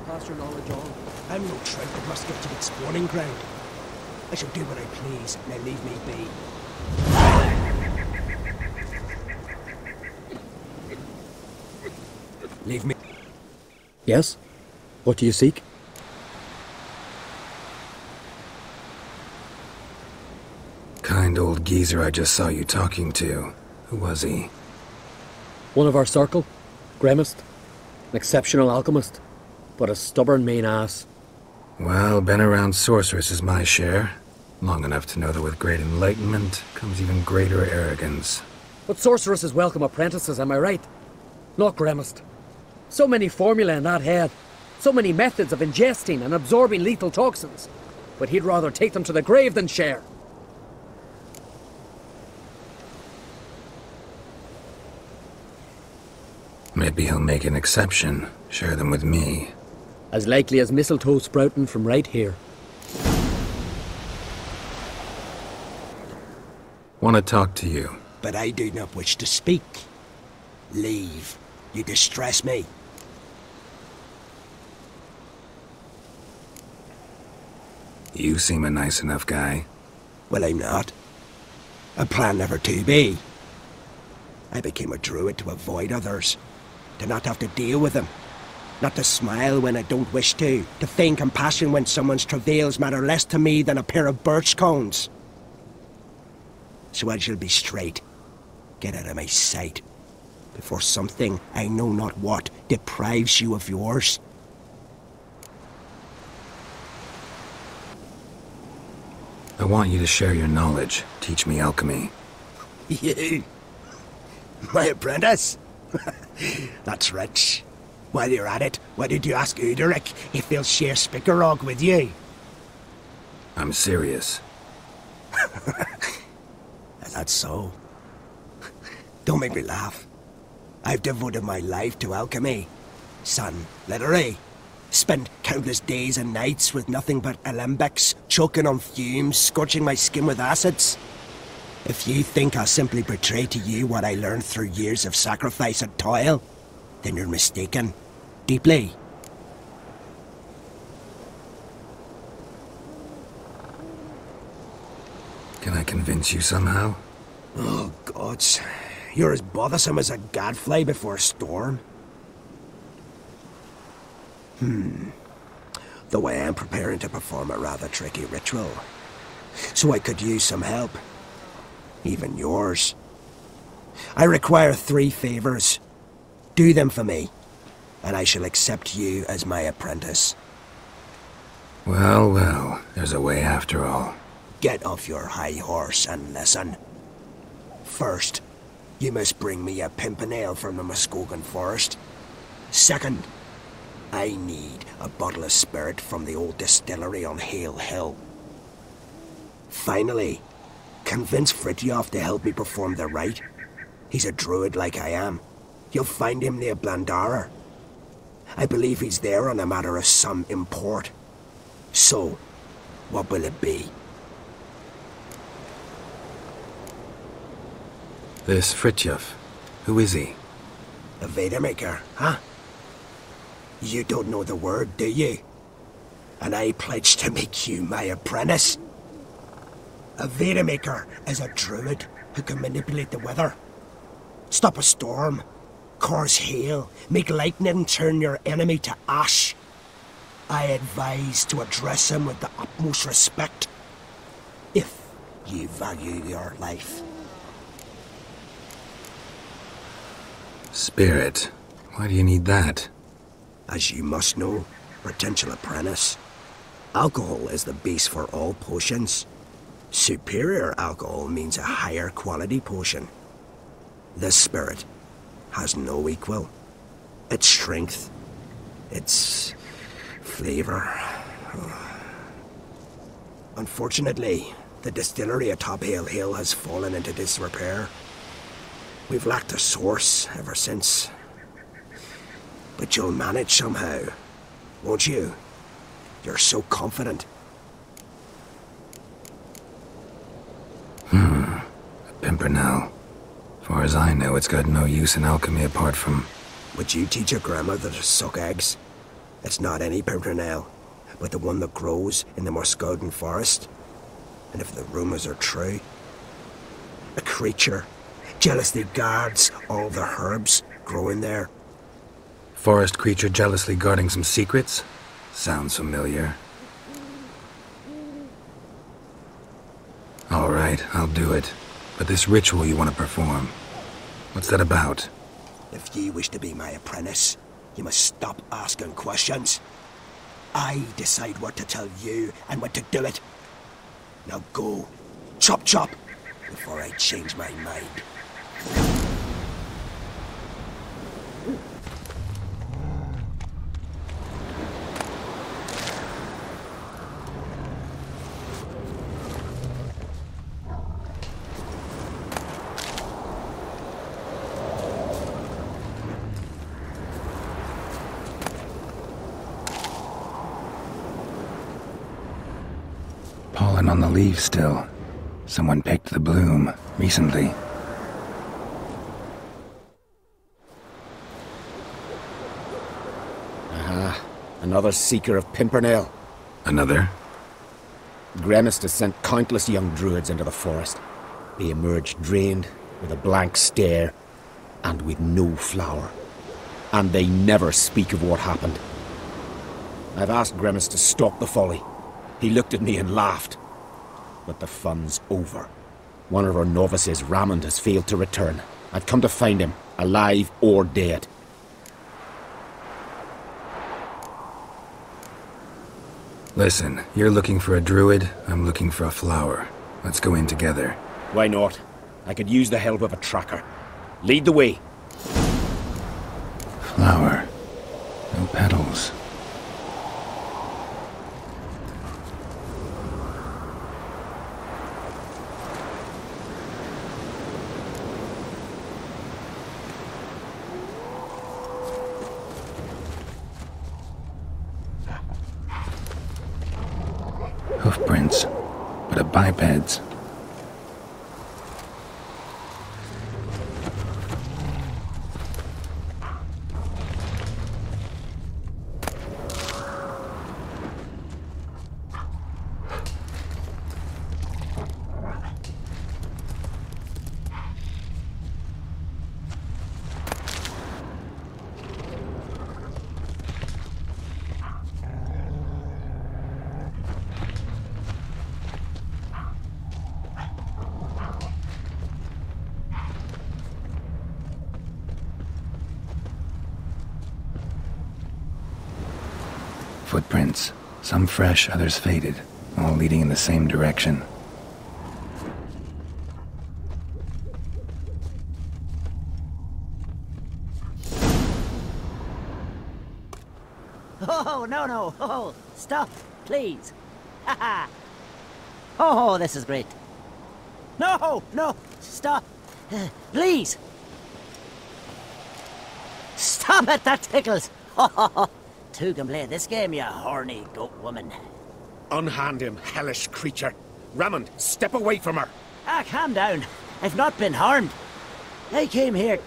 pass your knowledge on. I'm no trout that must get to its spawning ground. I shall do what I please, now leave me be. Leave me. Yes? What do you seek? Kind old geezer I just saw you talking to. Who was he? One of our circle. Grimmist. An exceptional alchemist. But a stubborn mean ass. Well, been around sorceresses my share. Long enough to know that with great enlightenment comes even greater arrogance. But sorceresses welcome apprentices, am I right? Not Grimmist. So many formulae in that head. So many methods of ingesting and absorbing lethal toxins. But he'd rather take them to the grave than share. Maybe he'll make an exception. Share them with me. As likely as mistletoe sprouting from right here. Want to talk to you. But I do not wish to speak. Leave. You distress me. You seem a nice enough guy. Well, I'm not. I plan never to be. I became a druid to avoid others. To not have to deal with them. Not to smile when I don't wish to feign compassion when someone's travails matter less to me than a pair of birch cones. So I shall be straight. Get out of my sight. Before something, I know not what, deprives you of yours. I want you to share your knowledge. Teach me alchemy. You? My apprentice? That's rich. While you're at it, why did you ask Uderic if he'll share Spickerog with you? I'm serious. That's so. Don't make me laugh. I've devoted my life to alchemy. Son, literally. Spent countless days and nights with nothing but alembics, choking on fumes, scorching my skin with acids. If you think I'll simply portray to you what I learned through years of sacrifice and toil, then you're mistaken. Deeply. Can I convince you somehow? Oh, gods. You're as bothersome as a gadfly before a storm. Though I am preparing to perform a rather tricky ritual. So I could use some help. Even yours. I require 3 favors. Do them for me, and I shall accept you as my apprentice. Well, well, there's a way after all. Get off your high horse and listen. First, you must bring me a pimpernel from the Muskogan forest. Second, I need a bottle of spirit from the old distillery on Hale Hill. Finally, convince Fritjof to help me perform the rite. He's a druid like I am. You'll find him near Blandara. I believe he's there on a matter of some import. So, what will it be? This Fritjof, who is he? A Vedamaker, huh? You don't know the word, do you? And I pledge to make you my apprentice. A Vedamaker is a druid who can manipulate the weather. Stop a storm, cause hail, make lightning turn your enemy to ash. I advise to address him with the utmost respect, if you value your life. Spirit. Why do you need that? As you must know, potential apprentice, alcohol is the base for all potions. Superior alcohol means a higher quality potion. This spirit has no equal. Its strength, its flavor. Unfortunately, the distillery atop Hale Hill has fallen into disrepair. We've lacked a source ever since. But you'll manage somehow, won't you? You're so confident. A pimpernel. Far as I know, it's got no use in alchemy apart from... Would you teach your grandmother to suck eggs? It's not any pimpernel, but the one that grows in the Muscodin forest. And if the rumors are true, a creature jealously guards all the herbs growing there. Forest creature jealously guarding some secrets? Sounds familiar. All right, I'll do it. But this ritual you want to perform, what's that about? If ye wish to be my apprentice, you must stop asking questions. I decide what to tell you and when to do it. Now go, chop chop, before I change my mind. Pollen on the leaves still. Someone picked the bloom recently. Aha, another seeker of Pimpernel. Another? Gremist has sent countless young druids into the forest. They emerge drained, with a blank stare, and with no flower. And they never speak of what happened. I've asked Gremist to stop the folly. He looked at me and laughed. But the fun's over. One of our novices, Raymond, has failed to return. I've come to find him, alive or dead. Listen, you're looking for a druid, I'm looking for a flower. Let's go in together. Why not? I could use the help of a tracker. Lead the way. Flower. No petals. Hoofprints, but a biped's. Footprints, some fresh, others faded, all leading in the same direction. Oh, no. Oh, stop, please. Haha. Oh, this is great. No, stop. Please. Stop it, that tickles. Two can play this game, you horny goat woman. Unhand him, hellish creature. Raymond, step away from her. Calm down. I've not been harmed. I came here.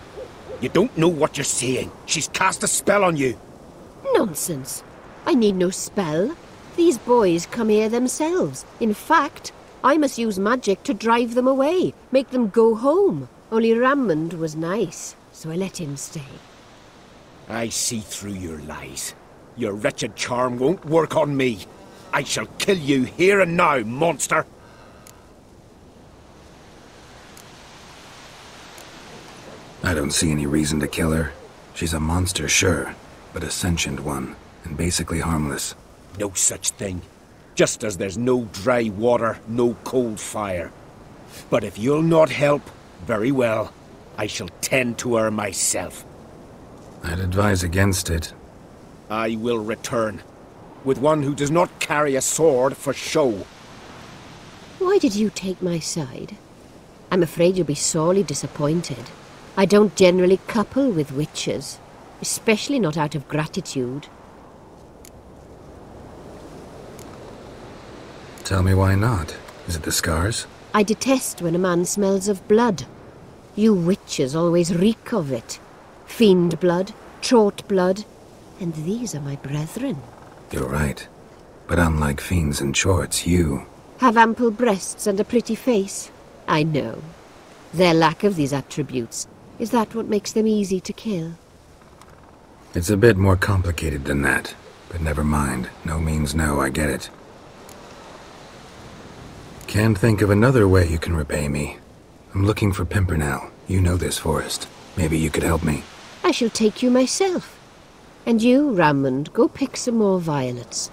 You don't know what you're saying. She's cast a spell on you. Nonsense. I need no spell. These boys come here themselves. In fact, I must use magic to drive them away, make them go home. Only Raymond was nice, so I let him stay. I see through your lies. Your wretched charm won't work on me. I shall kill you here and now, monster! I don't see any reason to kill her. She's a monster, sure, but a sentient one, and basically harmless. No such thing. Just as there's no dry water, no cold fire. But if you'll not help, very well. I shall tend to her myself. I'd advise against it. I will return, with one who does not carry a sword for show. Why did you take my side? I'm afraid you'll be sorely disappointed. I don't generally couple with witches, especially not out of gratitude. Tell me why not. Is it the scars? I detest when a man smells of blood. You witches always reek of it. Fiend blood, trot blood. And these are my brethren. You're right. But unlike fiends in shorts, you... Have ample breasts and a pretty face. I know. Their lack of these attributes, is that what makes them easy to kill? It's a bit more complicated than that. But never mind. No means no, I get it. Can't think of another way you can repay me. I'm looking for Pimpernel. You know this forest. Maybe you could help me. I shall take you myself. And you, Rammond, go pick some more violets.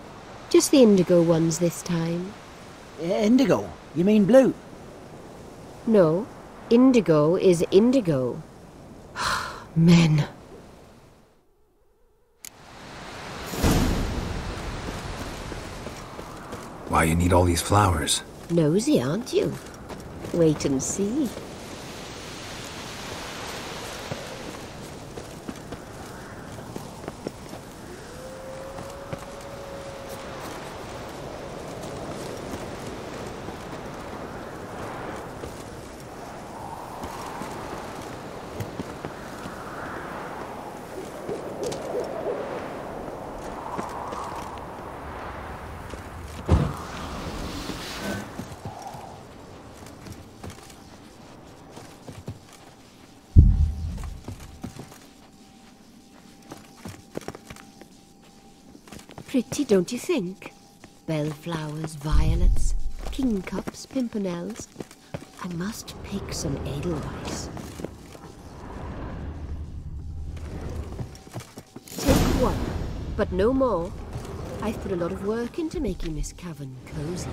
Just the indigo ones this time. Indigo? You mean blue? No, indigo is indigo. Men. Why you need all these flowers? Nosy, aren't you? Wait and see. Pretty, don't you think? Bellflowers, violets, kingcups, pimpernels. I must pick some edelweiss. Take one, but no more. I've put a lot of work into making this cavern cozy.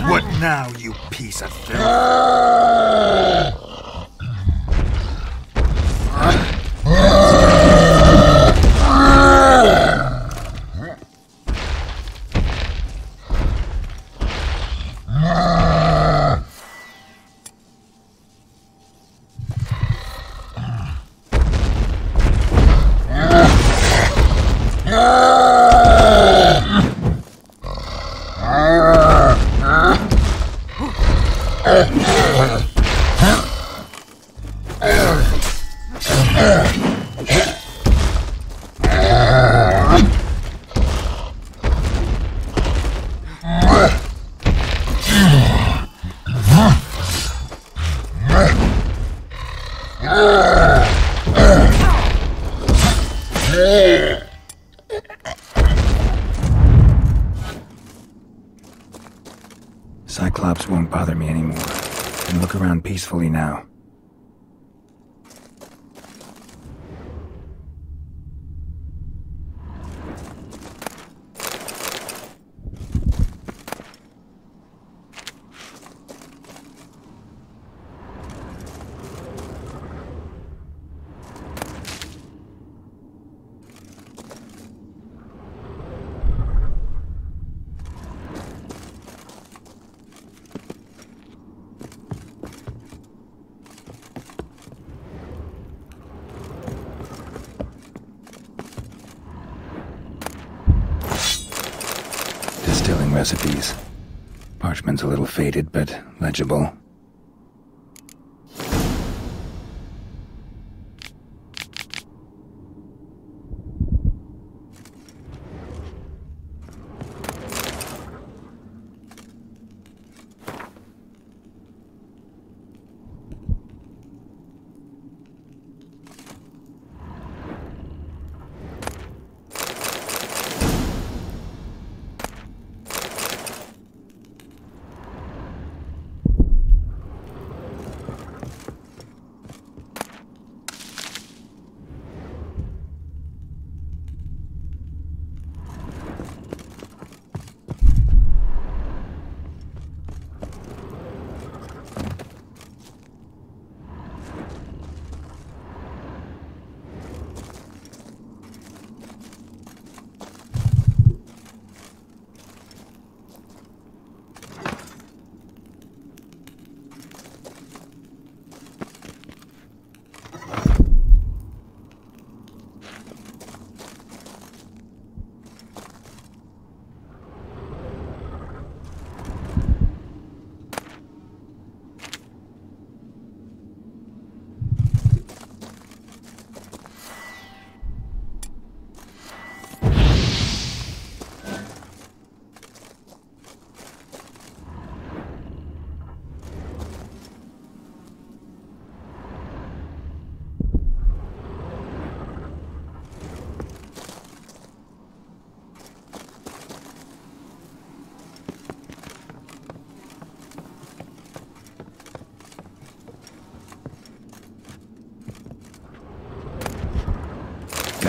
What now, you piece of filth? Cyclops won't bother me anymore. I can look around peacefully now. Distilling recipes. Parchment's a little faded, but legible.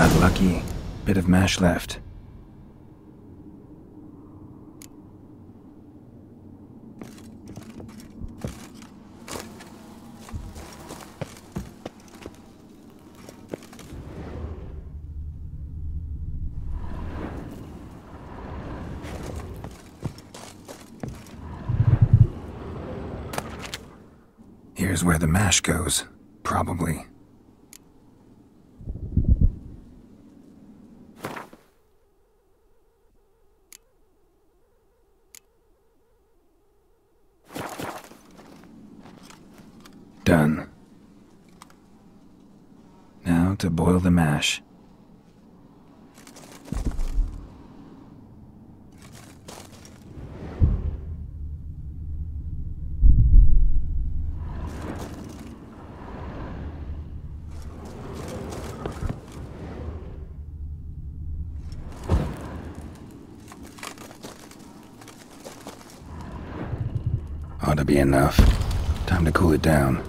Got lucky. Bit of mash left. Here's where the mash goes, probably. Done. Now to boil the mash. Ought to be enough. Time to cool it down.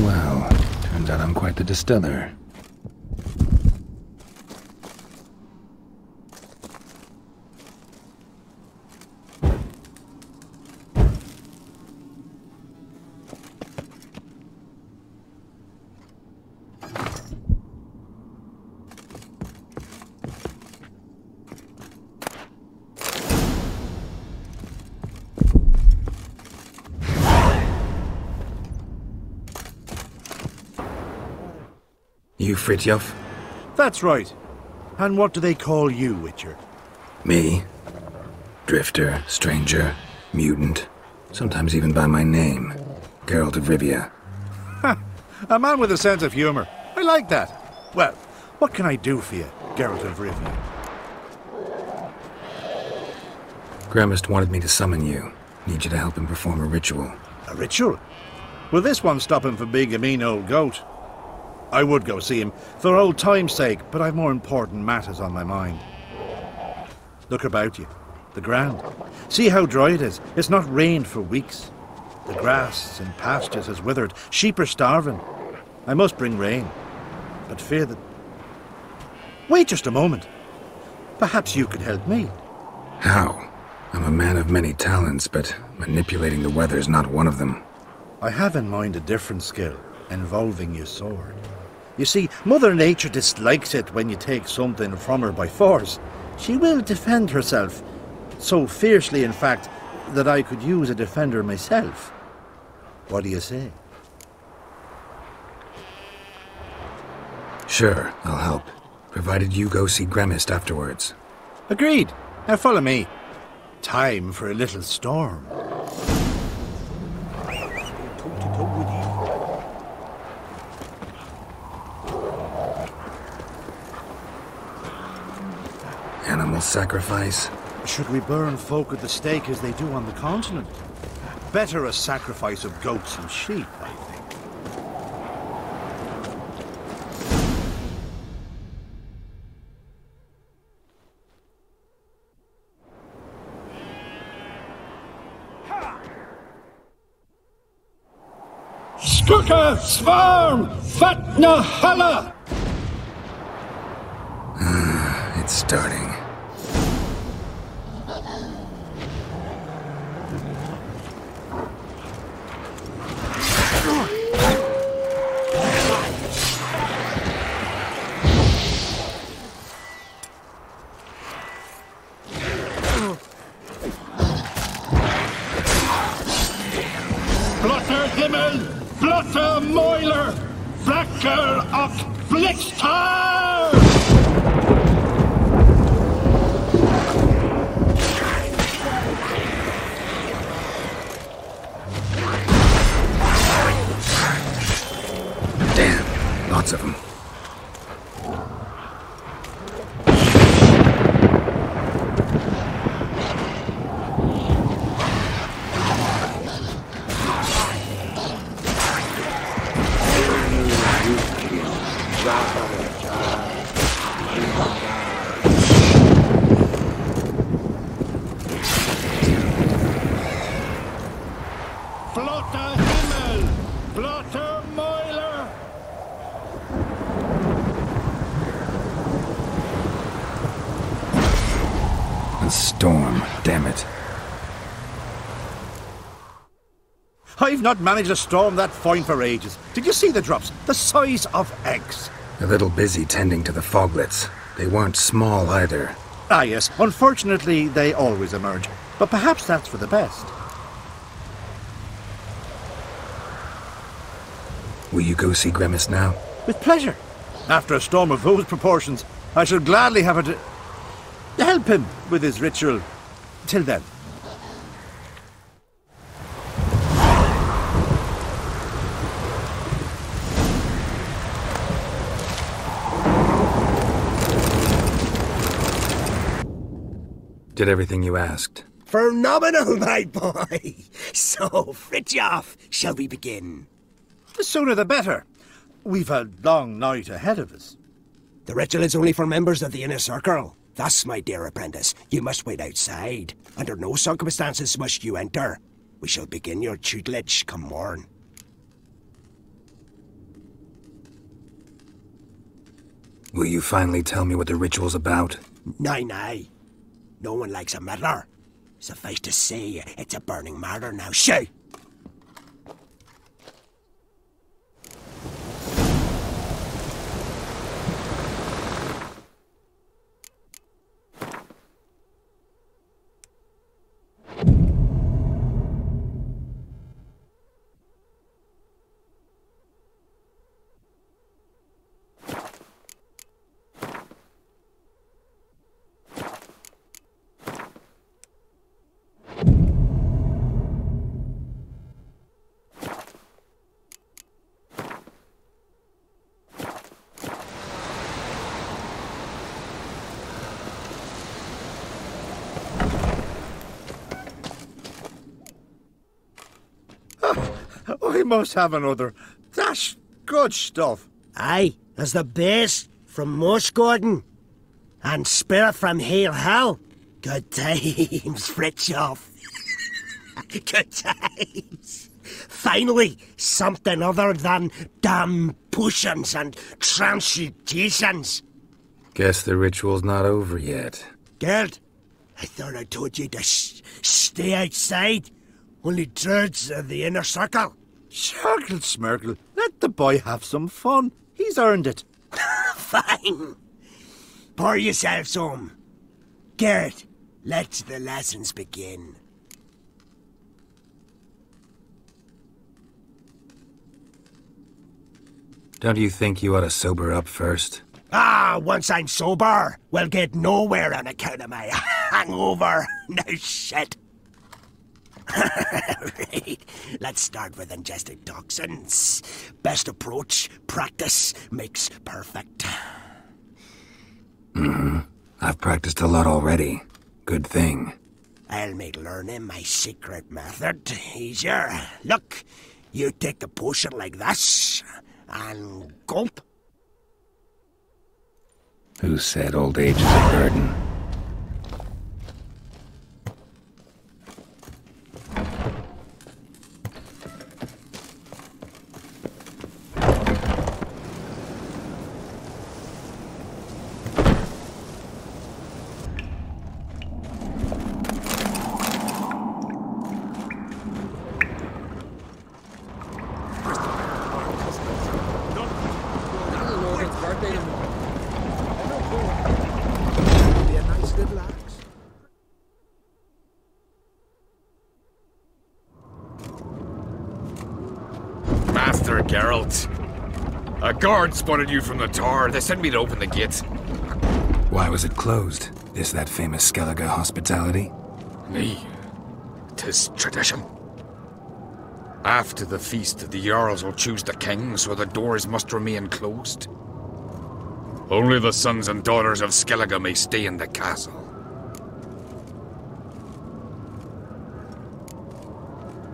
Well, turns out I'm quite the distiller. You Fritjof? That's right. And what do they call you, Witcher? Me? Drifter, stranger, mutant, sometimes even by my name. Geralt of Rivia. Ha! A man with a sense of humor. I like that. Well, what can I do for you, Geralt of Rivia? Gremist wanted me to summon you. Need you to help him perform a ritual. A ritual? Will this one stop him from being a mean old goat? I would go see him, for old time's sake, but I've more important matters on my mind. Look about you. The ground. See how dry it is. It's not rained for weeks. The grass in pastures has withered. Sheep are starving. I must bring rain, but fear that... Wait just a moment. Perhaps you could help me. How? I'm a man of many talents, but manipulating the weather's not one of them. I have in mind a different skill, involving your sword. You see, Mother Nature dislikes it when you take something from her by force. She will defend herself, so fiercely in fact, that I could use a defender myself. What do you say? Sure, I'll help, provided you go see Gremist afterwards. Agreed. Now follow me. Time for a little storm. Animal sacrifice? Should we burn folk at the stake as they do on the continent? Better a sacrifice of goats and sheep, I think. Skugga Svarm Fatna Halla! It's starting. Blotter Himmel, Blotter Moiler, Flacker och Blixtar! Damn, lots of them. Flotte Himmel! Flotte Mäuler! A storm, damn it. I've not managed a storm that fine for ages. Did you see the drops? The size of eggs. A little busy tending to the foglets. They weren't small either. Ah, yes. Unfortunately, they always emerge. But perhaps that's for the best. Will you go see Grimace now? With pleasure. After a storm of those proportions, I shall gladly have her to help him with his ritual. Till then. Did everything you asked? Phenomenal, my boy! So, Fritjof, shall we begin? The sooner the better. We've a long night ahead of us. The ritual is only for members of the inner circle. Thus, my dear apprentice, you must wait outside. Under no circumstances must you enter. We shall begin your tutelage come morn. Will you finally tell me what the ritual's about? Nay. No one likes a meddler. Suffice to say, it's a burning matter now. Shoo! I must have another. That's good stuff. Aye, as the best from Mossgordon. And spirit from Hale Hell. Good times, Fritjof. Good times. Finally, something other than damn potions and transmutations. Guess the ritual's not over yet. Gerd, I thought I told you to stay outside. Only druids of the inner circle. Circle Smirkle, let the boy have some fun. He's earned it. Fine. Pour yourselves home. Gerd, let the lessons begin. Don't you think you ought to sober up first? Once I'm sober, we'll get nowhere on account of my hangover. No shit. Right, let's start with ingesting toxins. Best approach, practice makes perfect. I've practiced a lot already. Good thing. I'll make learning my secret method easier. Look, you take the potion like this, and gulp. Who said old age is a burden? Master Geralt. A guard spotted you from the tower. They sent me to open the gate. Why was it closed? Is that famous Skellige hospitality? Me. 'Tis tradition. After the feast, the Jarls will choose the king, so the doors must remain closed. Only the sons and daughters of Skellige may stay in the castle.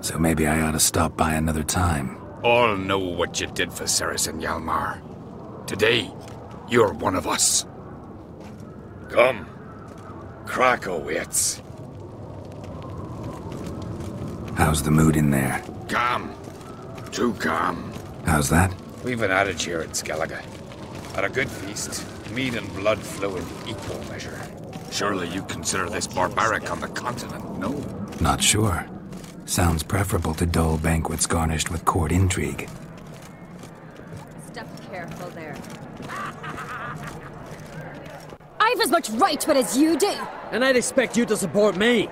So maybe I ought to stop by another time. All know what you did for Saracen Hjalmar. Today, you're one of us. Come. Krakow waits. How's the mood in there? Calm. Too calm. How's that? We've an adage here at Skellige. At a good feast, mead and blood flow in equal measure. Surely you consider this barbaric on the continent, no? Not sure. Sounds preferable to dull banquets garnished with court intrigue. Step careful there. I've as much right to it as you do. And I'd expect you to support me,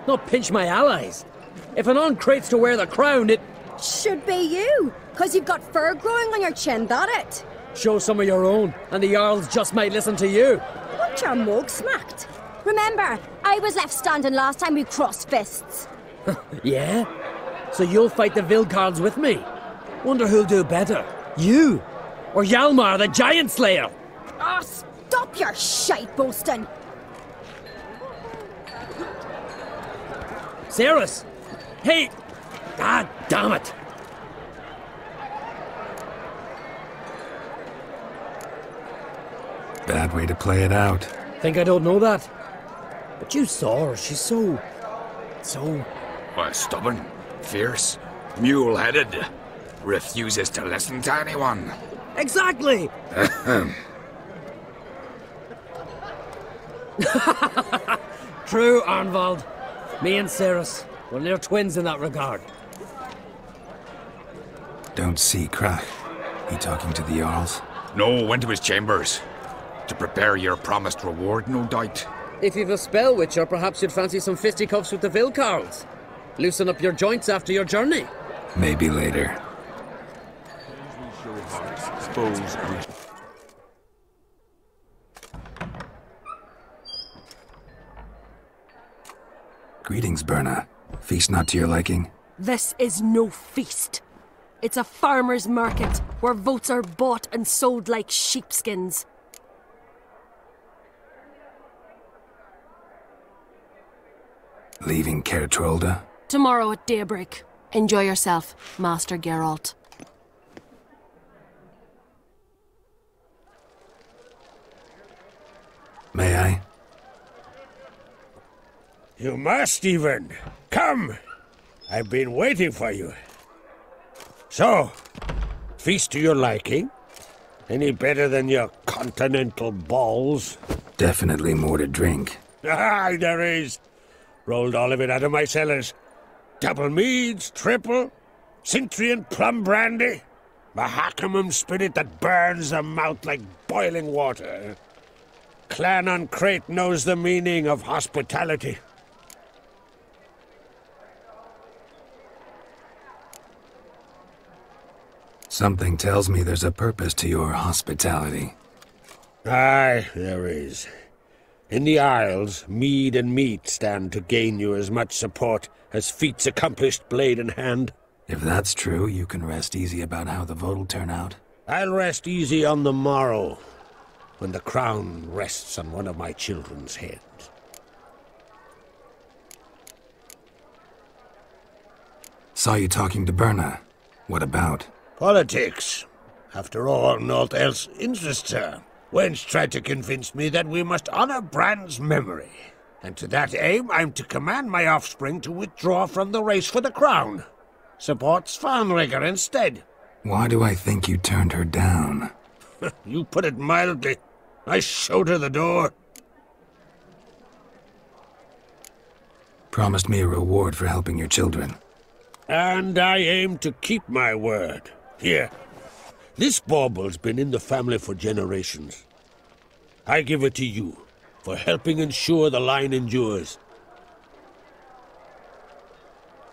not pinch my allies. If an uncrate's to wear the crown, it... Should be you, because you've got fur growing on your chin, that it? Show some of your own, and the Jarls just might listen to you. Want your mug smacked? Remember, I was left standing last time we crossed fists. Yeah? So you'll fight the Vilcards with me? Wonder who'll do better, you or Hjalmar the Giant Slayer? Oh, stop your shite boasting. Cerys! Hey! God damn it! Bad way to play it out. Think I don't know that? But you saw her, she's so... Why, stubborn, fierce, mule-headed. Refuses to listen to anyone. Exactly! True, Arnvald. Me and Cerys, we're near twins in that regard. Don't see Krach. He talking to the Jarls? No, went to his chambers. To prepare your promised reward, no doubt. If you've a spell witcher, perhaps you'd fancy some fisticuffs with the Vilcards. Loosen up your joints after your journey. Maybe later. Greetings, Berna. Feast not to your liking? This is no feast. It's a farmer's market, where votes are bought and sold like sheepskins. Leaving Caer Trolda? Tomorrow at daybreak. Enjoy yourself, Master Geralt. May I? You must, even. Come! I've been waiting for you. So, feast to your liking? Any better than your continental balls? Definitely more to drink. Ah, there is. Rolled all of it out of my cellars. Double meads, triple, Cintrian plum brandy, Mahakimum spirit that burns the mouth like boiling water. Clan on Crate knows the meaning of hospitality. Something tells me there's a purpose to your hospitality. Aye, there is. In the Isles, mead and meat stand to gain you as much support as feats accomplished blade in hand. If that's true, you can rest easy about how the vote'll turn out. I'll rest easy on the morrow, when the crown rests on one of my children's heads. Saw you talking to Berna. What about? Politics. After all, naught else interests her. Wench tried to convince me that we must honor Bran's memory. And to that aim, I'm to command my offspring to withdraw from the race for the crown. Support Svanrigger instead. Why do I think you turned her down? You put it mildly. I showed her the door. Promised me a reward for helping your children. And I aim to keep my word. Here. This bauble's been in the family for generations. I give it to you, for helping ensure the line endures.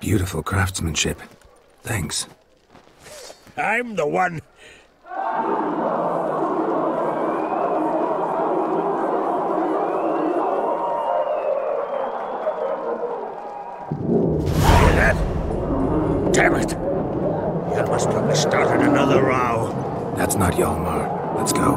Beautiful craftsmanship. Thanks. I'm the one. Hear that? Damn it! You must have started another row. That's not Hjalmar. Let's go.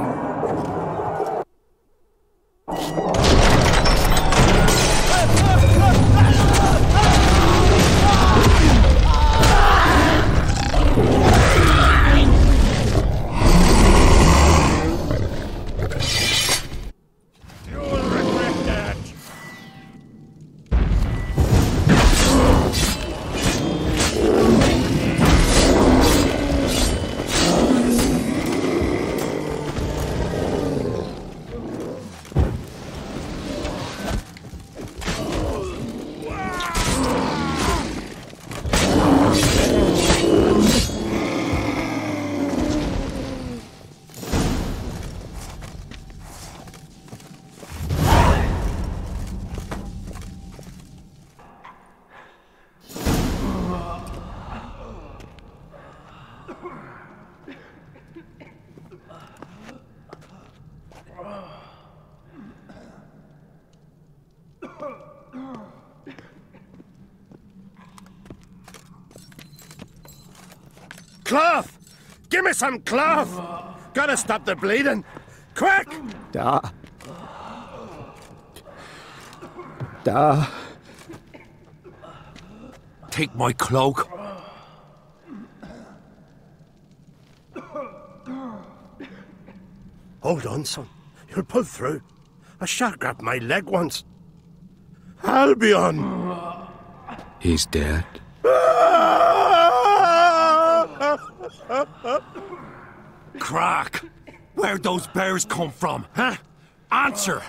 You'll regret that. cloth! Give me some cloth! Gotta stop the bleeding! Quick! Da. Take my cloak. Hold on, son. You'll pull through. A shark grabbed my leg once. Albion! He's dead. Crack! Where'd those bears come from, huh? Answer!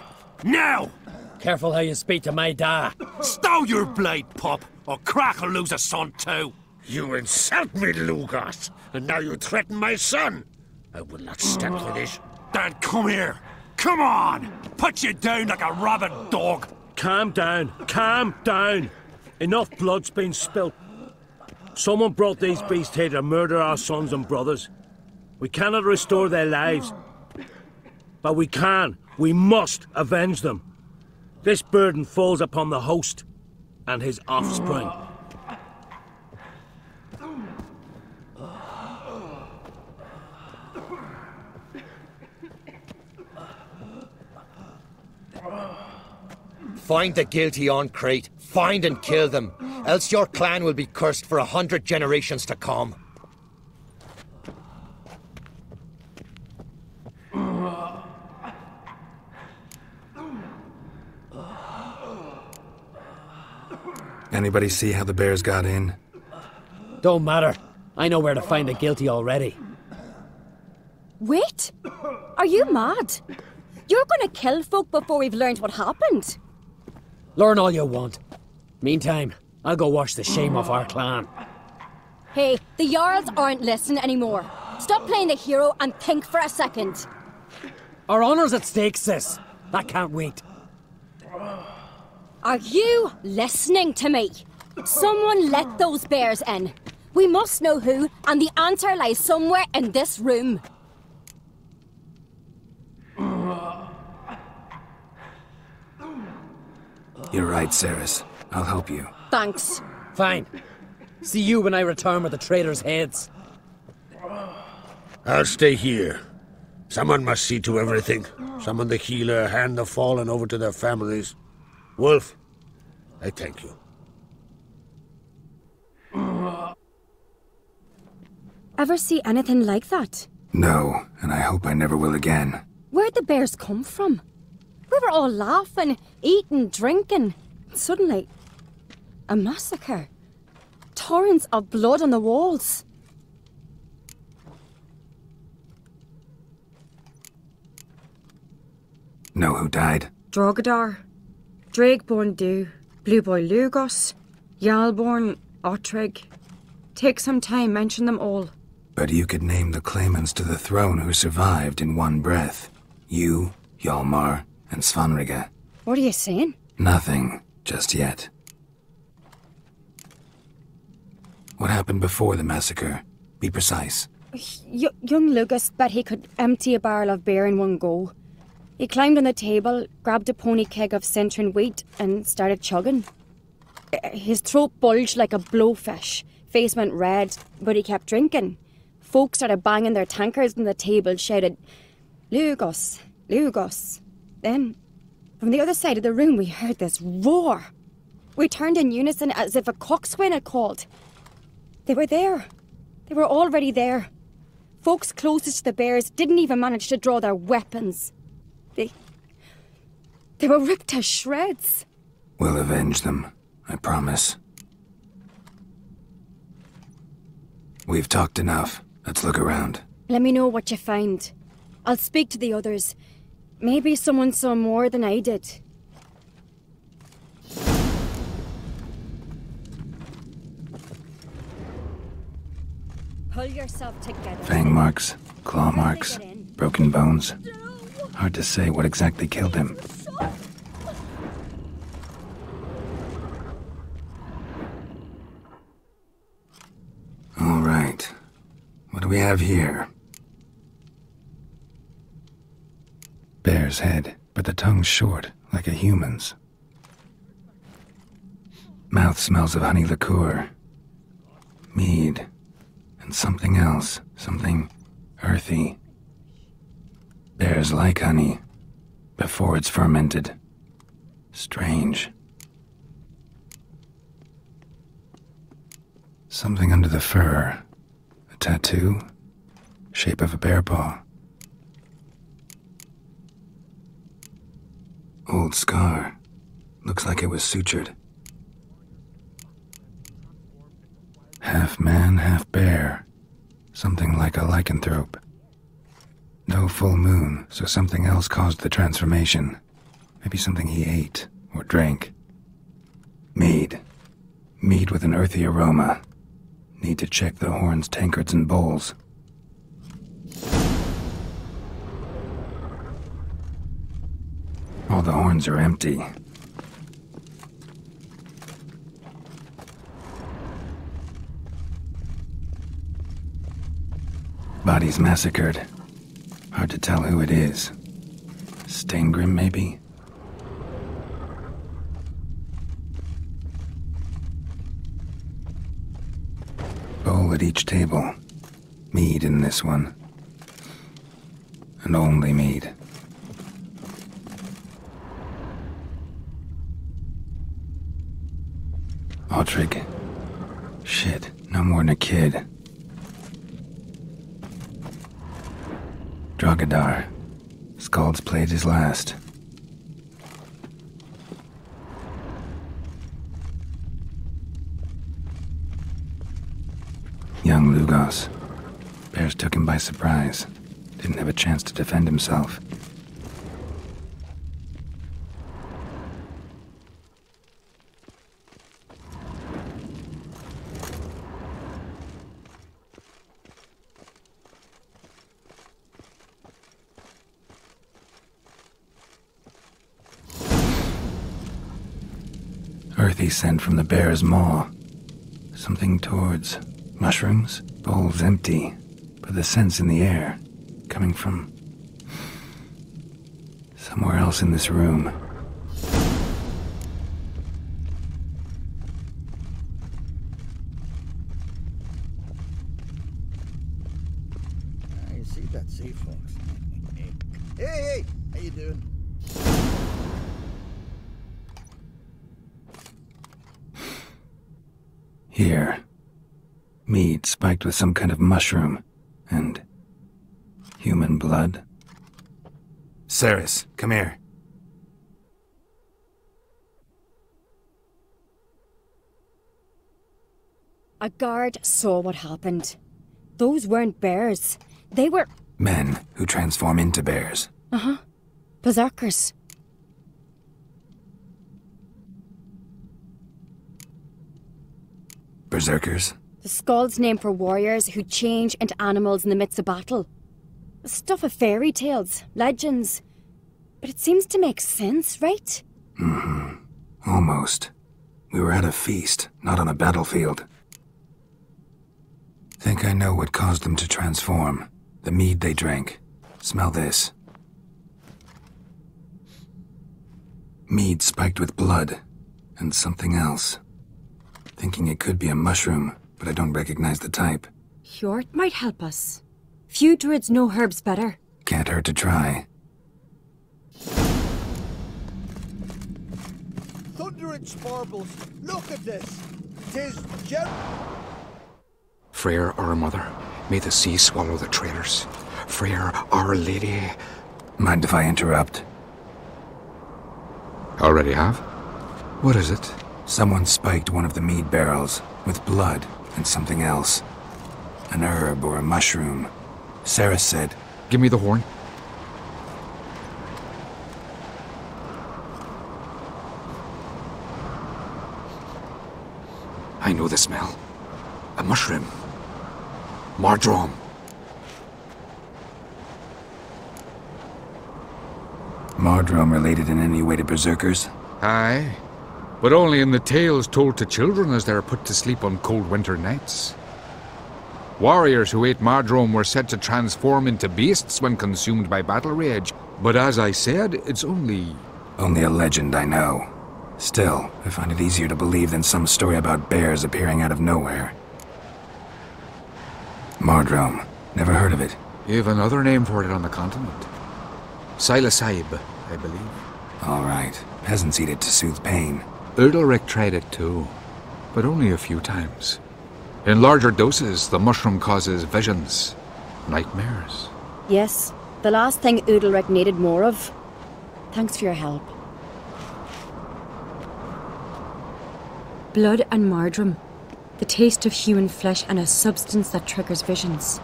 Now! Careful how you speak to my da. Stow your blade, pup, or Crack will lose a son too. You insult me, Lugos, and now you threaten my son. I will not stand for this. Dan, come here. Come on! Put you down like a rabid dog. Calm down. Calm down. Enough blood's been spilt. Someone brought these beasts here to murder our sons and brothers. We cannot restore their lives. But we can. We must avenge them. This burden falls upon the host and his offspring. Find the guilty on Crete. Find and kill them. Else your clan will be cursed for 100 generations to come. Anybody see how the bears got in? Don't matter. I know where to find the guilty already. Wait! Are you mad? You're gonna kill folk before we've learned what happened. Learn all you want. Meantime, I'll go wash the shame off our clan. Hey, the Jarls aren't listening anymore. Stop playing the hero and think for a second. Our honor's at stake, sis. That can't wait. Are you listening to me? Someone let those bears in. We must know who, and the answer lies somewhere in this room. You're right, Ceres. I'll help you. Thanks. Fine. See you when I return with the traitors' heads. I'll stay here. Someone must see to everything. Summon the healer, hand the fallen over to their families. Wolf, I thank you. Ever see anything like that? No, and I hope I never will again. Where'd the bears come from? We were all laughing, eating, drinking. Suddenly, a massacre. Torrents of blood on the walls. Know who died? Drogadar, Drakeborn Du, Blue Boy Lugos, Yalborn, Ottrig. Take some time, mention them all. But you could name the claimants to the throne who survived in one breath. You, Hjalmar, and Svanrige. What are you saying? Nothing, just yet. What happened before the massacre? Be precise. Young Lucas bet he could empty a barrel of beer in one go. He climbed on the table, grabbed a pony keg of Centron wheat, and started chugging. His throat bulged like a blowfish. Face went red, but he kept drinking. Folk started banging their tankards on the table, shouted, "Lugos, Lugos." Then, from the other side of the room, we heard this roar. We turned in unison as if a coxswain had called. They were there. They were already there. Folks closest to the bears didn't even manage to draw their weapons. They were ripped to shreds. We'll avenge them, I promise. We've talked enough. Let's look around. Let me know what you find. I'll speak to the others. Maybe someone saw more than I did. Pull yourself together. Fang marks, claw marks, broken bones. Hard to say what exactly killed him. All right. What do we have here? Bear's head, but the tongue's short, like a human's. Mouth smells of honey liqueur. Mead. And something else. Something earthy. Bears like honey before it's fermented. Strange. Something under the fur. A tattoo? Shape of a bear paw. Old scar. Looks like it was sutured. Half man, half bear. Something like a lycanthrope. No full moon, so something else caused the transformation. Maybe something he ate or drank. Mead. Mead with an earthy aroma. Need to check the horns, tankards, and bowls. All the horns are empty. Bodies massacred. Hard to tell who it is. Steingrim, maybe? Bowl at each table. Mead in this one. And only mead. Altrig. Shit, no more than a kid. Drogadar. Skald's played his last. Young Lugos. Bears took him by surprise. Didn't have a chance to defend himself. Earthy scent from the bear's maw. Something towards mushrooms? Bowl's empty, but the scent's in the air. Coming from somewhere else in this room. You see that sea fox? Hey, how you doing? Here. Mead spiked with some kind of mushroom. And human blood. Ceres, come here. A guard saw what happened. Those weren't bears. They were... Men who transform into bears. Uh-huh. Berserkers. Berserkers? The Skald's name for warriors who change into animals in the midst of battle. Stuff of fairy tales, legends. But it seems to make sense, right? Mm-hmm. Almost. We were at a feast, not on a battlefield. Think I know what caused them to transform. The mead they drank. Smell this. Mead spiked with blood. And something else. Thinking it could be a mushroom, but I don't recognize the type. Hjort might help us. Few druids know herbs better. Can't hurt to try. Thunder and sparkles. Look at this. 'Tis Freyr, our mother, may the sea swallow the traitors. Freyr, our lady. Mind if I interrupt? Already have? What is it? Someone spiked one of the mead barrels with blood and something else. An herb or a mushroom. Sarah said... Give me the horn. I know the smell. A mushroom. Mardrome. Mardrome related in any way to berserkers? Aye. But only in the tales told to children as they are put to sleep on cold winter nights. Warriors who ate Mardrome were said to transform into beasts when consumed by battle rage. But as I said, it's only... Only a legend, I know. Still, I find it easier to believe than some story about bears appearing out of nowhere. Mardrome. Never heard of it. You have another name for it on the continent. Psilocybe, I believe. All right. Peasants eat it to soothe pain. Udalric tried it too, but only a few times. In larger doses, the mushroom causes visions, nightmares. Yes, the last thing Udalric needed more of. Thanks for your help. Blood and Mardrome. The taste of human flesh and a substance that triggers visions.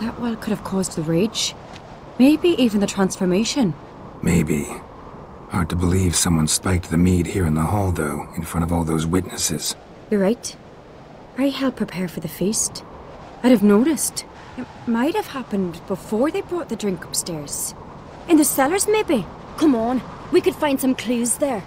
That well could have caused the rage. Maybe even the transformation. Maybe. Hard to believe someone spiked the mead here in the hall, though, in front of all those witnesses. You're right. I helped prepare for the feast. I'd have noticed. It might have happened before they brought the drink upstairs. In the cellars, maybe. Come on, we could find some clues there.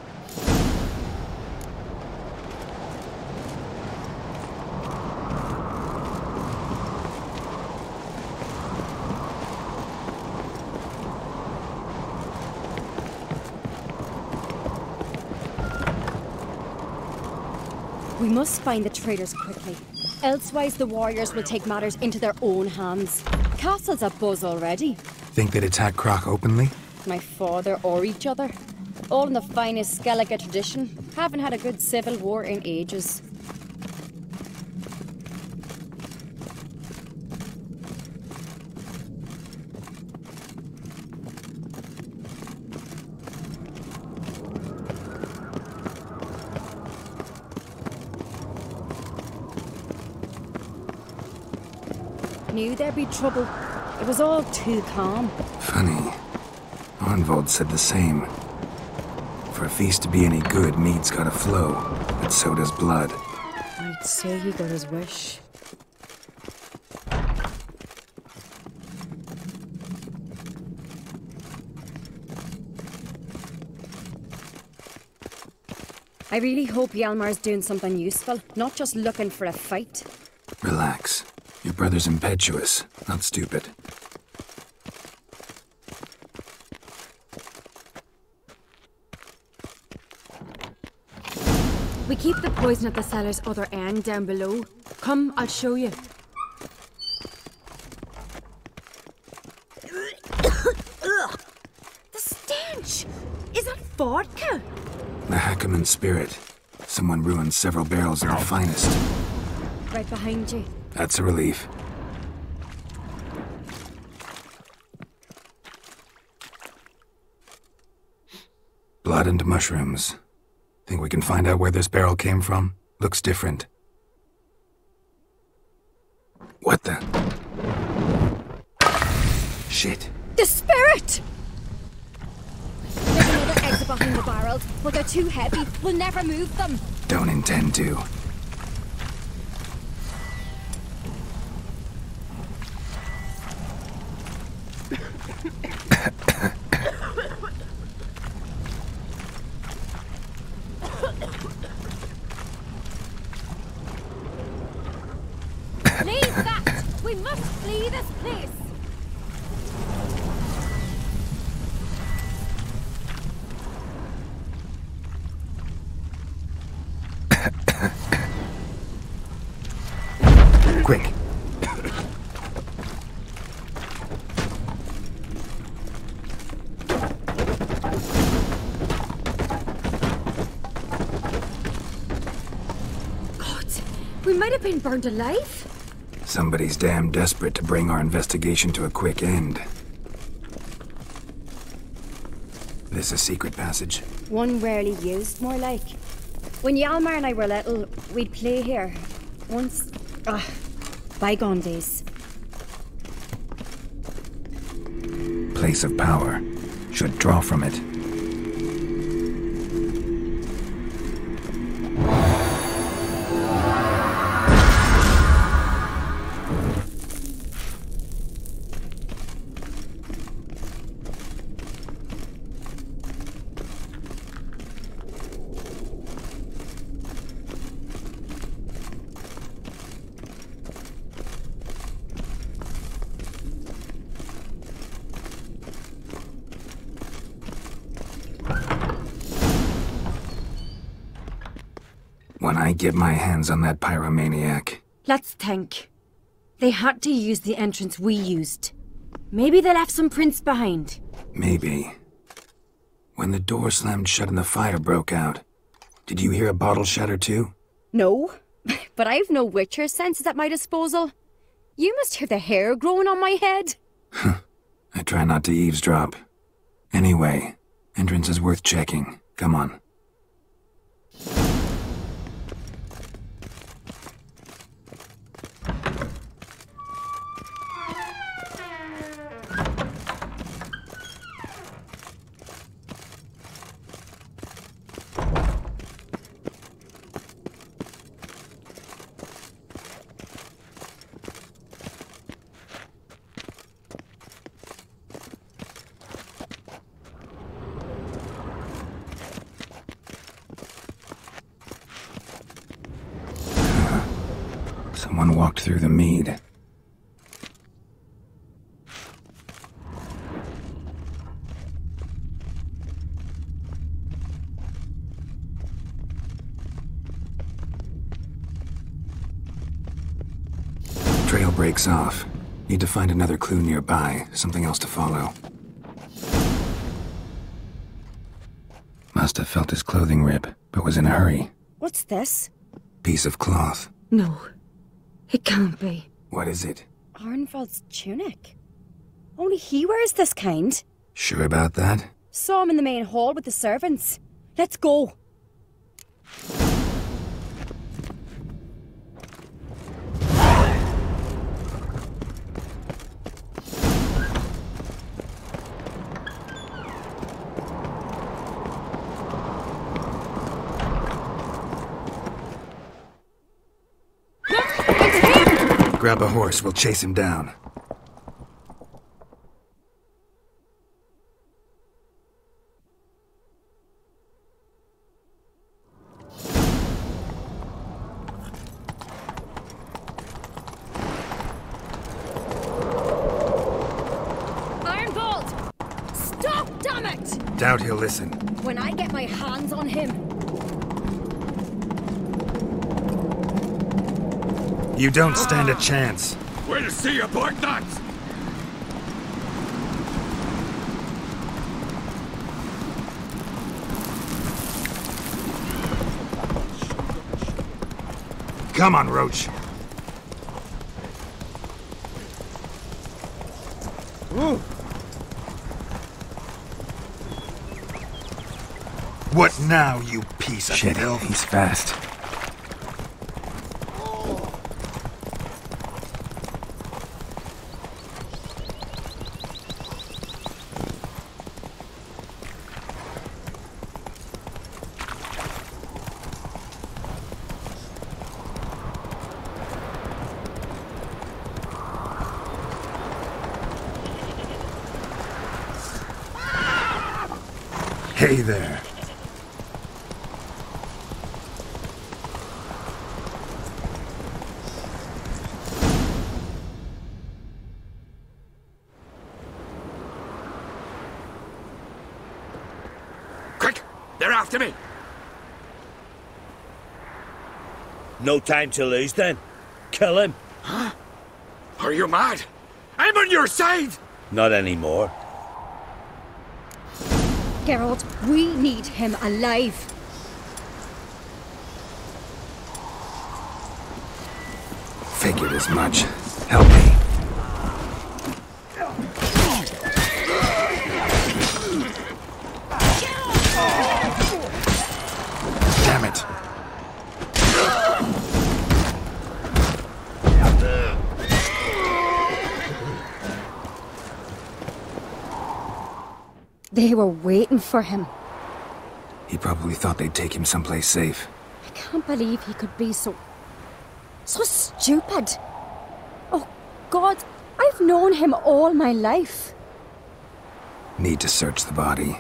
We must find the traitors quickly. Elsewise, the warriors will take matters into their own hands. Castle's a buzz already. Think they'd attack Croc openly? My father or each other. All in the finest Skellige tradition. Haven't had a good civil war in ages. Knew there'd be trouble. It was all too calm. Funny. Arnvold said the same. For a feast to be any good, mead's gotta flow, but so does blood. I'd say he got his wish. I really hope Hjalmar's doing something useful, not just looking for a fight. Relax. Your brother's impetuous, not stupid. We keep the poison at the cellar's other end down below. Come, I'll show you. The stench! Is that vodka? The Hackerman spirit. Someone ruined several barrels of the finest. Right behind you. That's a relief. Blood and mushrooms. Think we can find out where this barrel came from? Looks different. What the? Shit. The spirit! There's another exit behind the barrels, but they're too heavy. We'll never move them. Don't intend to. Leave that! We must flee this place! Quick. God, we might have been burned alive. Somebody's damn desperate to bring our investigation to a quick end. This a secret passage? One rarely used, more like. When Hjalmar and I were little, we'd play here. Once... bygone days. Place of power. Should draw from it. When I get my hands on that pyromaniac. Let's think. They had to use the entrance we used. Maybe they left some prints behind. Maybe. When the door slammed shut and the fire broke out, did you hear a bottle shatter too? No, but I've no Witcher senses at my disposal. You must hear the hair growing on my head. I try not to eavesdrop. Anyway, entrance is worth checking. Come on. Someone walked through the mead. Trail breaks off. Need to find another clue nearby, something else to follow. Must have felt his clothing rip, but was in a hurry. What's this? Piece of cloth. No, it can't be. What is it? Arnvald's tunic. Only he wears this kind. Sure about that? Saw him in the main hall with the servants. Let's go. Grab a horse, we'll chase him down. Arnvald! Stop, damn it! Doubt he'll listen. When I get my hands on him. You don't stand a chance. We'll see about that! Come on, Roach. Ooh. What now, you piece of shit? He's fast. Hey there. Quick! They're after me! No time to lose then. Kill him. Huh? Are you mad? I'm on your side! Not anymore. Geralt, we need him alive. Figured as much. Help me. Damn it. They were waiting for him. He probably thought they'd take him someplace safe. I can't believe he could be so stupid. Oh, God, I've known him all my life. Need to search the body.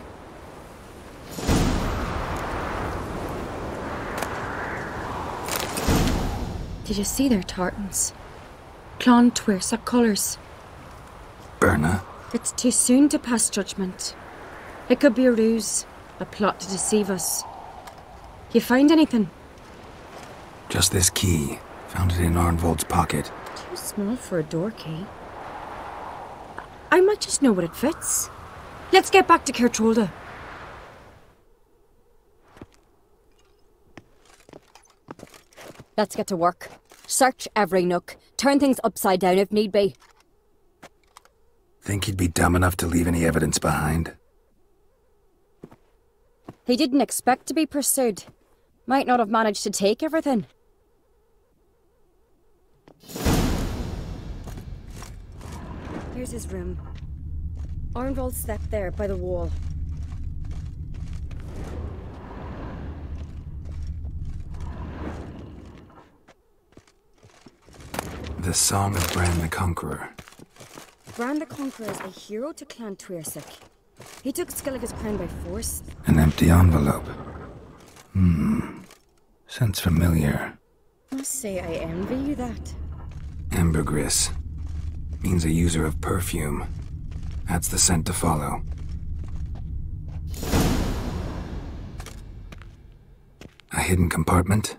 Did you see their tartans? Clon Twersa colours. Berna? It's too soon to pass judgment. It could be a ruse, a plot to deceive us. You find anything? Just this key. Found it in Arnvald's pocket. Too Small for a door key. I might just know what it fits. Let's get back to Kertrolda. Let's get to work. Search every nook. Turn things upside down if need be. Think he'd be dumb enough to leave any evidence behind? He didn't expect to be pursued. Might not have managed to take everything. Here's his room. Arnvold slept there by the wall. The Song of Bran the Conqueror. Bran the Conqueror is a hero to Clan Tuirsik. He took Skellige's crown by force. An empty envelope. Sounds familiar. Must say I envy you that. Ambergris. Means a user of perfume. That's the scent to follow. A hidden compartment?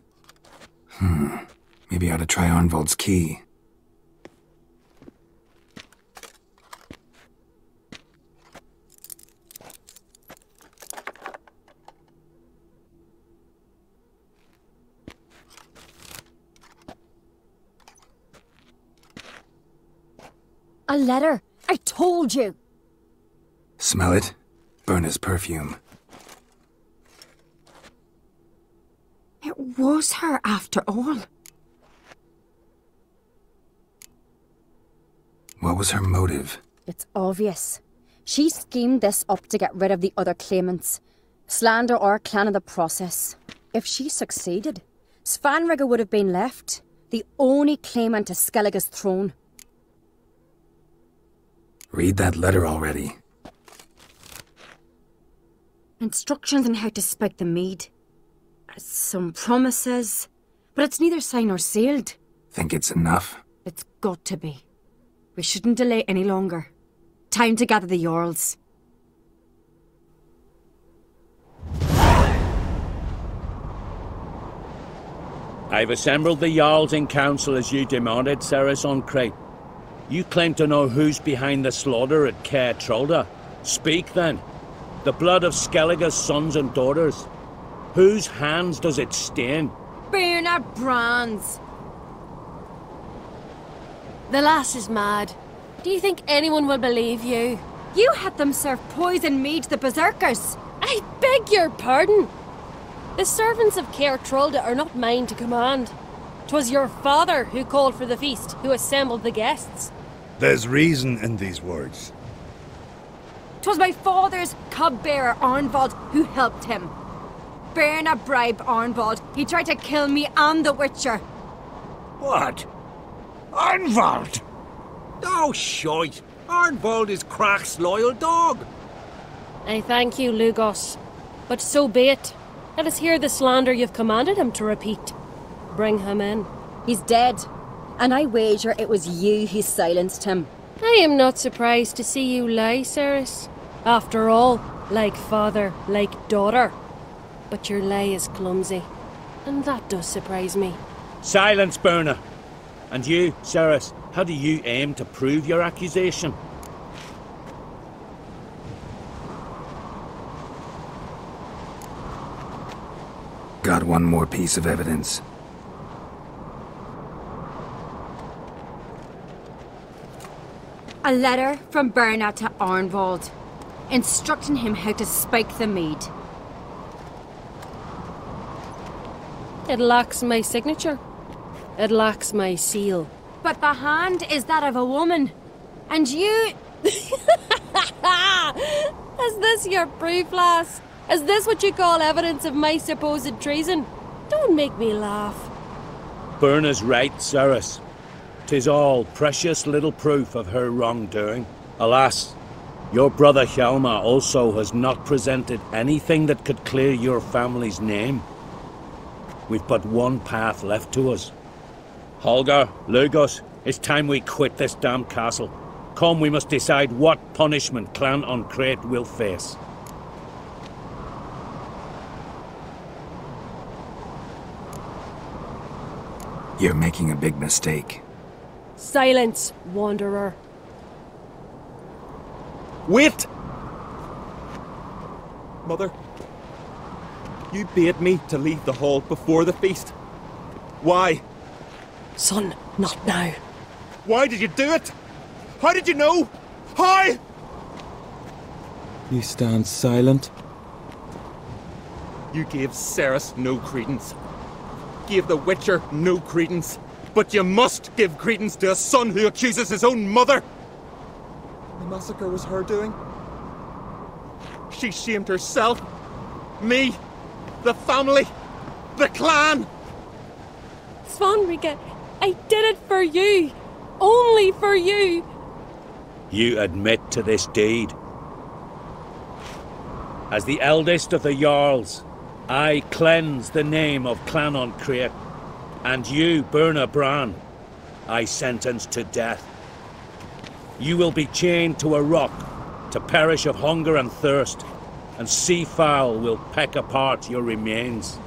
Maybe I ought to try Arnvold's key. A letter! I told you! Smell it? Birna's perfume. It was her after all. What was her motive? It's obvious. She schemed this up to get rid of the other claimants. Slander our clan in the process. If she succeeded, Svanrige would have been left, the only claimant to Skellige's throne. Read that letter already. Instructions on how to spike the mead. Some promises, but it's neither signed nor sealed. Think it's enough? It's got to be. We shouldn't delay any longer. Time to gather the Jarls. I've assembled the Jarls in council as you demanded, Ceres on Crate. You claim to know who's behind the slaughter at Kertrolda. Speak then. The blood of Skellige's sons and daughters. Whose hands does it stain? Birna Brand's. The lass is mad. Do you think anyone will believe you? You had them serve poison mead to the berserkers. I beg your pardon. The servants of Kertrolda are not mine to command. 'Twas your father who called for the feast, who assembled the guests. There's reason in these words. 'Twas my father's cub-bearer, Arnvold, who helped him. Birna bribed Arnvold. He tried to kill me and the Witcher. What? Arnvold? Oh, shite. Arnvold is Crach's loyal dog. I thank you, Lugos. But so be it. Let us hear the slander you've commanded him to repeat. Bring him in. He's dead. And I wager it was you who silenced him. I am not surprised to see you lie, Ceres. After all, like father, like daughter. But your lie is clumsy. And that does surprise me. Silence, Birna. And you, Ceres, how do you aim to prove your accusation? Got one more piece of evidence. A letter from Birna to Arnvold, instructing him how to spike the mead. It lacks my signature. It lacks my seal. But the hand is that of a woman. And you... Is this your proof, lass? Is this what you call evidence of my supposed treason? Don't make me laugh. Birna's right, Ceres. 'Tis all precious little proof of her wrongdoing. Alas, your brother Hjalmar also has not presented anything that could clear your family's name. We've but one path left to us. Holger, Lugos, it's time we quit this damn castle. Come, we must decide what punishment Clan on Crate will face. You're making a big mistake. Silence, wanderer. Wait! Mother, you bade me to leave the hall before the feast. Why? Son, not now. Why did you do it? How did you know? How? You stand silent. You gave Cerys no credence. Gave the Witcher no credence. But you must give credence to a son who accuses his own mother. The massacre was her doing. She shamed herself, me, the family, the clan. Svanrika, I did it for you. Only for you. You admit to this deed. As the eldest of the Jarls, I cleanse the name of Clan on Crete, and you, Burna Bran, I sentence to death. You will be chained to a rock to perish of hunger and thirst, and sea fowl will peck apart your remains.